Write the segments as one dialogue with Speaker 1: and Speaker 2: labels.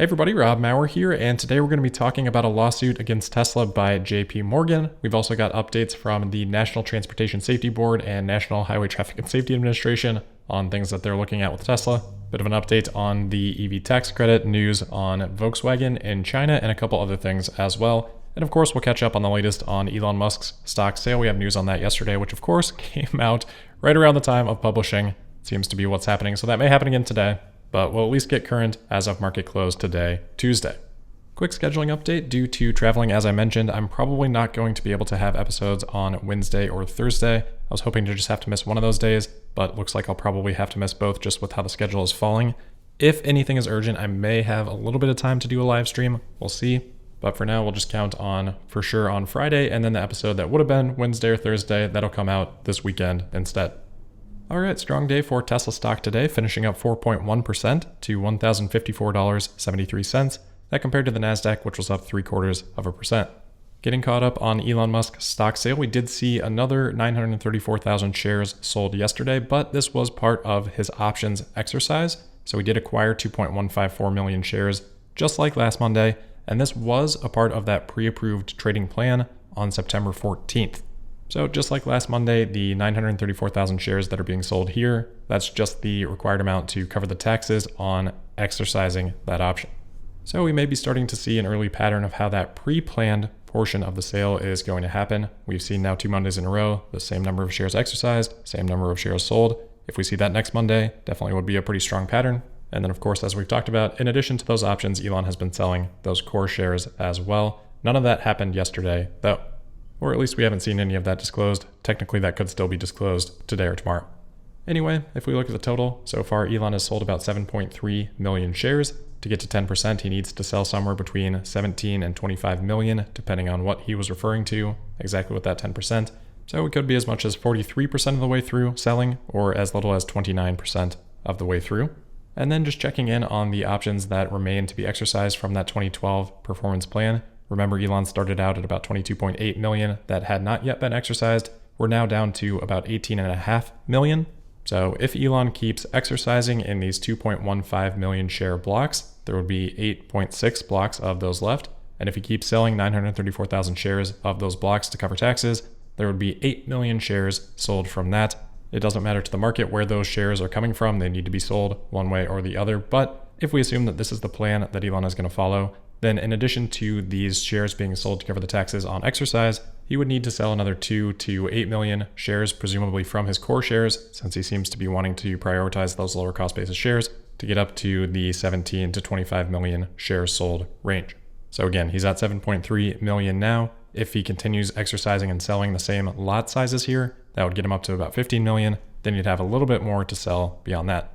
Speaker 1: Hey everybody, Rob Maurer here, and today we're going to be talking about a lawsuit against Tesla by JP Morgan. We've also got updates from the National Transportation Safety Board and National Highway Traffic and Safety Administration on things that they're looking at with Tesla. Bit of an update on the EV tax credit, news on Volkswagen in China, and a couple other things as well. And of course, we'll catch up on the latest on Elon Musk's stock sale. We have news on that yesterday, which of course came out right around the time of publishing. Seems to be what's happening, so that may happen again today. But we'll at least get current as of market close today, Tuesday. Quick scheduling update. Due to traveling, as I mentioned, I'm probably not going to be able to have episodes on Wednesday or Thursday. I was hoping to just have to miss one of those days, but looks like I'll probably have to miss both just with how the schedule is falling. If anything is urgent, I may have a little bit of time to do a live stream. We'll see. But for now, we'll just count on, for sure, on Friday, and then the episode that would have been Wednesday or Thursday, that'll come out this weekend instead. Alright, strong day for Tesla stock today, finishing up 4.1% to $1,054.73. That compared to the NASDAQ, which was up 0.75%. Getting caught up on Elon Musk's stock sale, we did see another 934,000 shares sold yesterday, but this was part of his options exercise. So he did acquire 2.154 million shares, just like last Monday, and this was a part of that pre-approved trading plan on September 14th. So just like last Monday, the 934,000 shares that are being sold here, that's just the required amount to cover the taxes on exercising that option. So we may be starting to see an early pattern of how that pre-planned portion of the sale is going to happen. We've seen now 2 Mondays in a row, the same number of shares exercised, same number of shares sold. If we see that next Monday, definitely would be a pretty strong pattern. And then of course, as we've talked about, in addition to those options, Elon has been selling those core shares as well. None of that happened yesterday though. Or at least we haven't seen any of that disclosed. Technically, that could still be disclosed today or tomorrow. Anyway, if we look at the total, so far Elon has sold about 7.3 million shares. To get to 10%, he needs to sell somewhere between 17 and 25 million, depending on what he was referring to, exactly with that 10%. So it could be as much as 43% of the way through selling, or as little as 29% of the way through. And then just checking in on the options that remain to be exercised from that 2012 performance plan. Remember, Elon started out at about 22.8 million that had not yet been exercised. We're now down to about 18.5 million. So if Elon keeps exercising in these 2.15 million share blocks, there would be 8.6 blocks of those left. And if he keeps selling 934,000 shares of those blocks to cover taxes, there would be 8 million shares sold from that. It doesn't matter to the market where those shares are coming from. They need to be sold one way or the other. But if we assume that this is the plan that Elon is going to follow, then in addition to these shares being sold to cover the taxes on exercise, he would need to sell another 2 to 8 million shares, presumably from his core shares, since he seems to be wanting to prioritize those lower cost basis shares to get up to the 17 to 25 million shares sold range. So again, he's at 7.3 million now. If he continues exercising and selling the same lot sizes here, that would get him up to about 15 million. Then you'd have a little bit more to sell beyond that.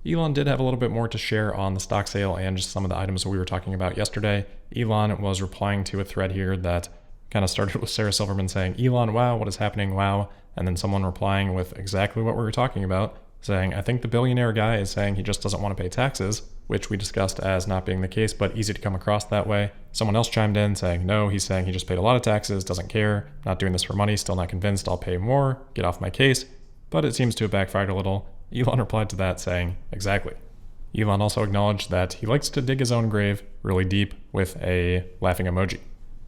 Speaker 1: Elon did have a little bit more to share on the stock sale and just some of the items that we were talking about yesterday. Elon was replying to a thread here that kind of started with Sarah Silverman saying, "Elon, wow, what is happening? Wow." And then someone replying with exactly what we were talking about, saying, "I think the billionaire guy is saying he just doesn't want to pay taxes," which we discussed as not being the case, but easy to come across that way. Someone else chimed in saying, "No, he's saying he just paid a lot of taxes, doesn't care, not doing this for money, still not convinced, I'll pay more, get off my case." But it seems to have backfired a little. Elon replied to that saying, exactly. Elon also acknowledged that he likes to dig his own grave really deep with a laughing emoji.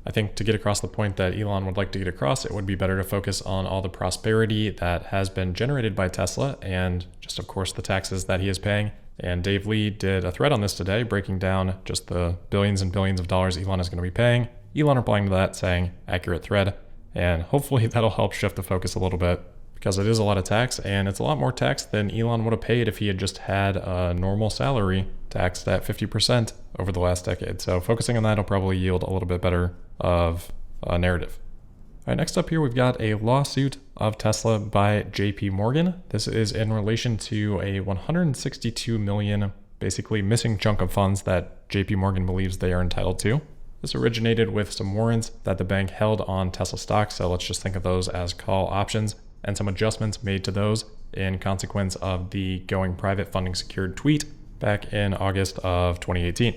Speaker 1: I think to get across the point that Elon would like to get across, it would be better to focus on all the prosperity that has been generated by Tesla and just, of course, the taxes that he is paying. And Dave Lee did a thread on this today, breaking down just the billions and billions of dollars Elon is going to be paying. Elon replying to that saying, accurate thread. And hopefully that'll help shift the focus a little bit, because it is a lot of tax, and it's a lot more tax than Elon would have paid if he had just had a normal salary taxed at 50% over the last decade. So focusing on that will probably yield a little bit better of a narrative. All right, next up here, we've got a lawsuit of Tesla by JP Morgan. This is in relation to a 162 million, basically missing chunk of funds that JP Morgan believes they are entitled to. This originated with some warrants that the bank held on Tesla stock, so let's just think of those as call options, and some adjustments made to those in consequence of the going private funding secured tweet back in August of 2018.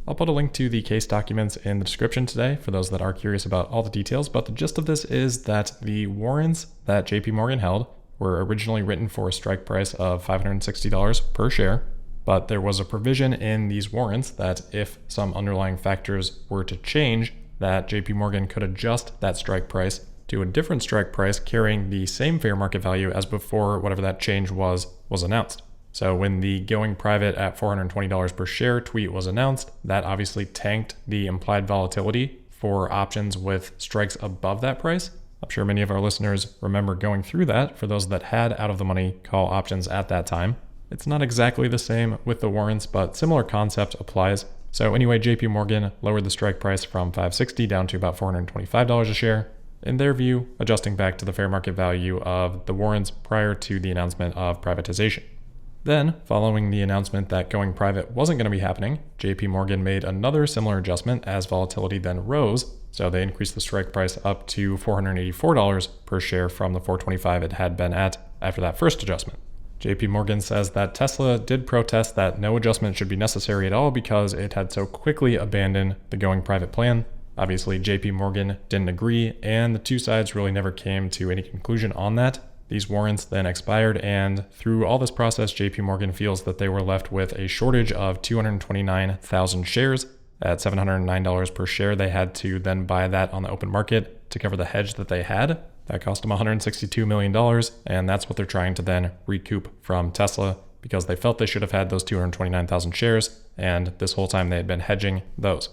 Speaker 1: I'll put a link to the case documents in the description today for those that are curious about all the details, but the gist of this is that the warrants that JP Morgan held were originally written for a strike price of $560 per share. but there was a provision in these warrants that if some underlying factors were to change, that JP Morgan could adjust that strike price to a different strike price carrying the same fair market value as before whatever that change was announced. So when the going private at $420 per share tweet was announced, that obviously tanked the implied volatility for options with strikes above that price. I'm sure many of our listeners remember going through that for those that had out of the money call options at that time. It's not exactly the same with the warrants, but similar concept applies. So anyway, JP Morgan lowered the strike price from $560 down to about $425 a share. In their view, adjusting back to the fair market value of the warrants prior to the announcement of privatization. Then, following the announcement that going private wasn't going to be happening, JP Morgan made another similar adjustment as volatility then rose, so they increased the strike price up to $484 per share from the $425 it had been at after that first adjustment. JP Morgan says that Tesla did protest that no adjustment should be necessary at all because it had so quickly abandoned the going private plan. Obviously, JP Morgan didn't agree, and the two sides really never came to any conclusion on that. These warrants then expired, and through all this process, JP Morgan feels that they were left with a shortage of 229,000 shares at $709 per share. They had to then buy that on the open market to cover the hedge that they had. That cost them $162 million, and that's what they're trying to then recoup from Tesla because they felt they should have had those 229,000 shares, and this whole time they had been hedging those.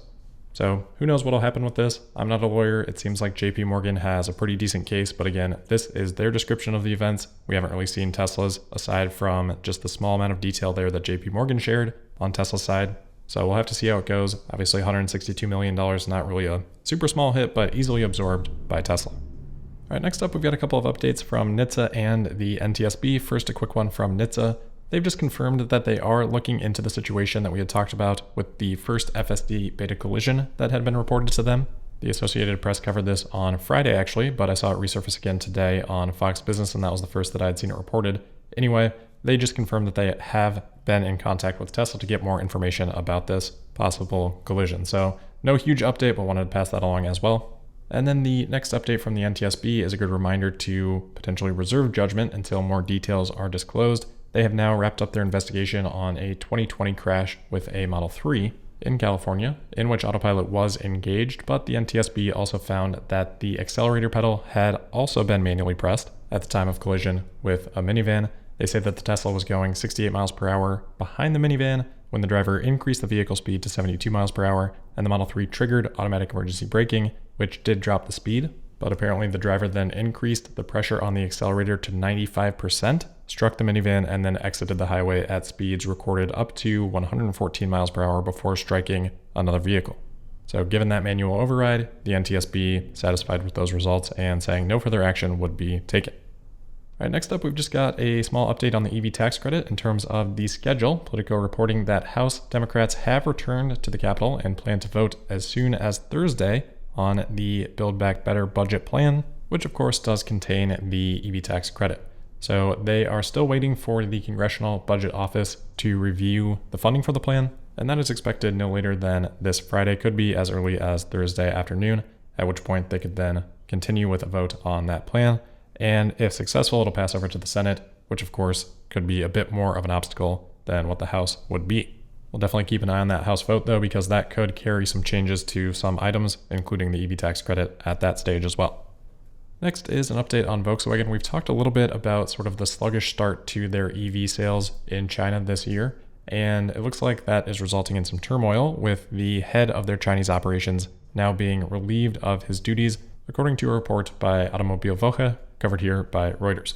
Speaker 1: So who knows what'll happen with this? I'm not a lawyer. It seems like JP Morgan has a pretty decent case, but again, this is their description of the events. We haven't really seen Tesla's aside from just the small amount of detail there that JP Morgan shared on Tesla's side. So we'll have to see how it goes. Obviously $162 million, not really a super small hit, but easily absorbed by Tesla. All right, next up, we've got a couple of updates from NHTSA and the NTSB. First, a quick one from NHTSA. They've just confirmed that they are looking into the situation that we had talked about with the first FSD Beta collision that had been reported to them. The Associated Press covered this on Friday, actually, but I saw it resurface again today on Fox Business, and that was the first that I had seen it reported. Anyway, they just confirmed that they have been in contact with Tesla to get more information about this possible collision. So no huge update, but wanted to pass that along as well. And then the next update from the NTSB is a good reminder to potentially reserve judgment until more details are disclosed. They have now wrapped up their investigation on a 2020 crash with a Model 3 in California, in which autopilot was engaged, but the NTSB also found that the accelerator pedal had also been manually pressed at the time of collision with a minivan. They say that the Tesla was going 68 miles per hour behind the minivan when the driver increased the vehicle speed to 72 miles per hour, and the Model 3 triggered automatic emergency braking, which did drop the speed. But apparently the driver then increased the pressure on the accelerator to 95%, struck the minivan, and then exited the highway at speeds recorded up to 114 miles per hour before striking another vehicle. So given that manual override, the NTSB satisfied with those results and saying no further action would be taken. All right, next up, we've just got a small update on the EV tax credit in terms of the schedule. Politico reporting that House Democrats have returned to the Capitol and plan to vote as soon as Thursday on the Build Back Better budget plan, which of course does contain the EV tax credit. So they are still waiting for the Congressional Budget Office to review the funding for the plan, and that is expected no later than this Friday, could be as early as Thursday afternoon, at which point they could then continue with a vote on that plan. And if successful, it'll pass over to the Senate, which of course could be a bit more of an obstacle than what the House would be. We'll definitely keep an eye on that House vote though, because that could carry some changes to some items, including the EV tax credit at that stage as well. Next is an update on Volkswagen. We've talked a little bit about sort of the sluggish start to their EV sales in China this year, and it looks like that is resulting in some turmoil with the head of their Chinese operations now being relieved of his duties, according to a report by Automobile Woche, covered here by Reuters.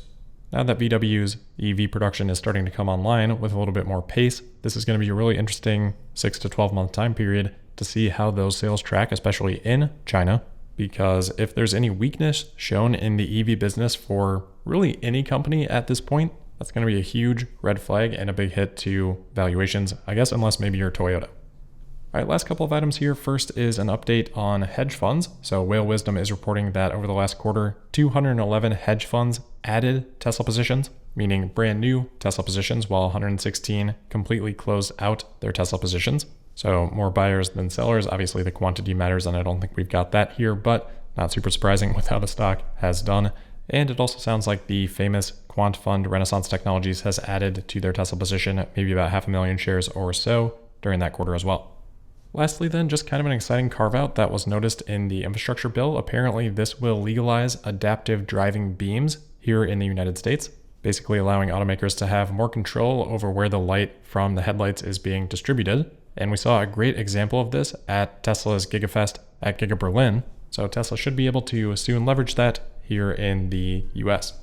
Speaker 1: Now that VW's EV production is starting to come online with a little bit more pace, this is going to be a really interesting 6 to 12 month time period to see how those sales track, especially in China, because if there's any weakness shown in the EV business for really any company at this point, that's going to be a huge red flag and a big hit to valuations, I guess, unless maybe you're Toyota. All right, last couple of items here. First is an update on hedge funds. So Whale Wisdom is reporting that over the last quarter, 211 hedge funds added Tesla positions, meaning brand new Tesla positions, while 116 completely closed out their Tesla positions. So more buyers than sellers. Obviously the quantity matters, and I don't think we've got that here, but not super surprising with how the stock has done. And it also sounds like the famous quant fund Renaissance Technologies has added to their Tesla position maybe about 500,000 shares or so during that quarter as well. Lastly then, just kind of an exciting carve-out that was noticed in the infrastructure bill. Apparently this will legalize adaptive driving beams here in the United States, basically allowing automakers to have more control over where the light from the headlights is being distributed. And we saw a great example of this at Tesla's GigaFest at Giga Berlin. So Tesla should be able to soon leverage that here in the US.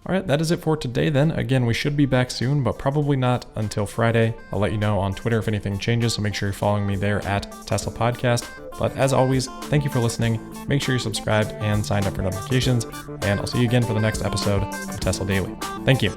Speaker 1: All right, that is it for today then. Again, we should be back soon, but probably not until Friday. I'll let you know on Twitter if anything changes, so make sure you're following me there at Tesla Podcast. But as always, thank you for listening. Make sure you're subscribed and signed up for notifications, and I'll see you again for the next episode of Tesla Daily. Thank you.